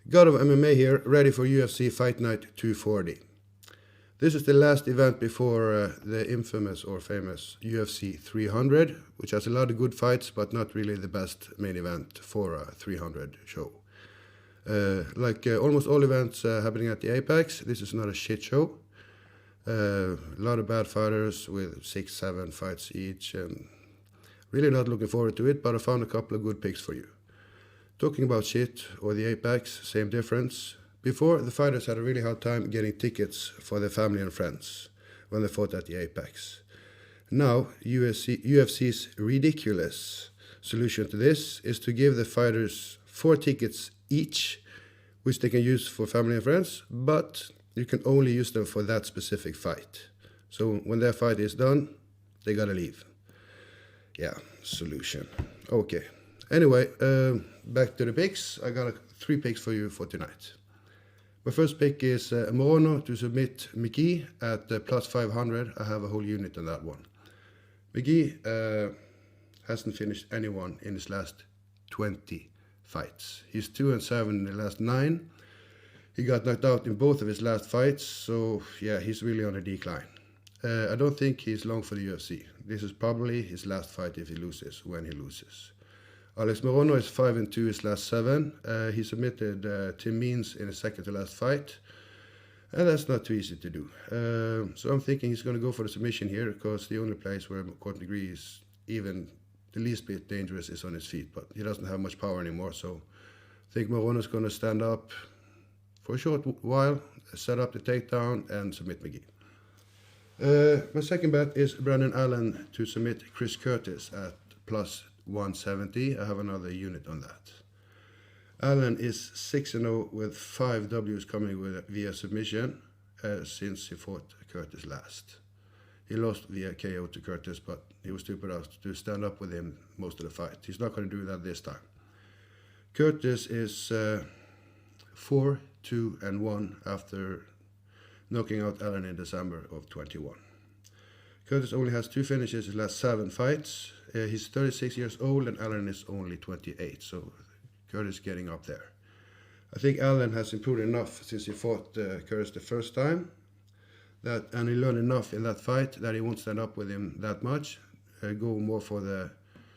God of MMA here, ready for UFC Fight Night 240. This is the last event before the infamous or famous UFC 300, which has a lot of good fights, but not really the best main event for a 300 show. Like almost all events happening at the Apex, this is not a shit show. A lot of bad fighters with 6-7 fights each, and really not looking forward to it, but I found a couple of good picks for you. Talking about shit or the Apex, same difference. Before, the fighters had a really hard time getting tickets for their family and friends when they fought at the Apex. Now, UFC's ridiculous solution to this is to give the fighters 4 tickets each, which they can use for family and friends, but you can only use them for that specific fight. So when their fight is done, they gotta leave. Yeah, solution. Okay. Anyway, back to the picks. I got 3 picks for you for tonight. My first pick is Morono to submit McGee at plus 500. I have a whole unit on that one. McGee hasn't finished anyone in his last 20 fights. He's 2-7 in the last 9. He got knocked out in both of his last fights, so yeah, he's really on a decline. I don't think he's long for the UFC. This is probably his last fight if he loses, when he loses. Alex Morono is 5-2 his last 7. He submitted Tim Means in his second to last fight, and that's not too easy to do. So I'm thinking he's going to go for the submission here, because the only place where Court McGee is even the least bit dangerous is on his feet, but he doesn't have much power anymore, so I think Morono is going to stand up for a short while, set up the takedown, and submit McGee. My second bet is Brandon Allen to submit Chris Curtis at plus 170. I have another unit on that. Allen is 6-0 with 5 W's coming via submission since he fought Curtis last. He lost via KO to Curtis, but he was stupid enough to stand up with him most of the fight. He's not going to do that this time. Curtis is 4-2-1 after knocking out Allen in December of 21. Curtis only has 2 finishes his last 7 fights. He's 36 years old and Allen is only 28, so Curtis is getting up there. I think Allen has improved enough since he fought Curtis the first time, and he learned enough in that fight that he won't stand up with him that much, go more for the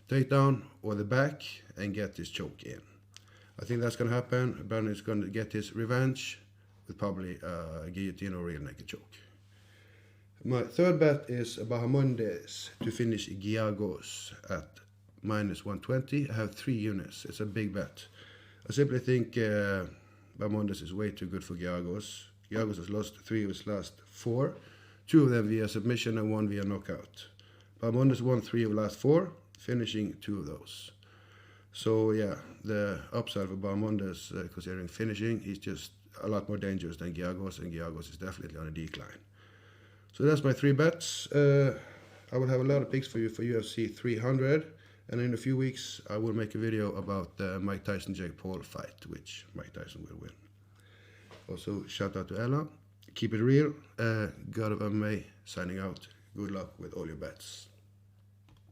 takedown or the back and get his choke in. I think that's going to happen. Brandon is going to get his revenge with probably a guillotine or real naked choke. My third bet is Bahamondes to finish Giagos at minus 120. I have 3 units. It's a big bet. I simply think Bahamondes is way too good for Giagos. Giagos has lost 3 of his last 4, 2 of them via submission and 1 via knockout. Bahamondes won 3 of the last 4, finishing 2 of those. So yeah, the upside for Bahamondes, considering finishing, he's just a lot more dangerous than Giagos, and Giagos is definitely on a decline. So that's my 3 bets. I will have a lot of picks for you for UFC 300, and in a few weeks I will make a video about the Mike Tyson-Jake Paul fight, which Mike Tyson will win. Also, shout out to Ella. Keep it real. God of MMA signing out. Good luck with all your bets.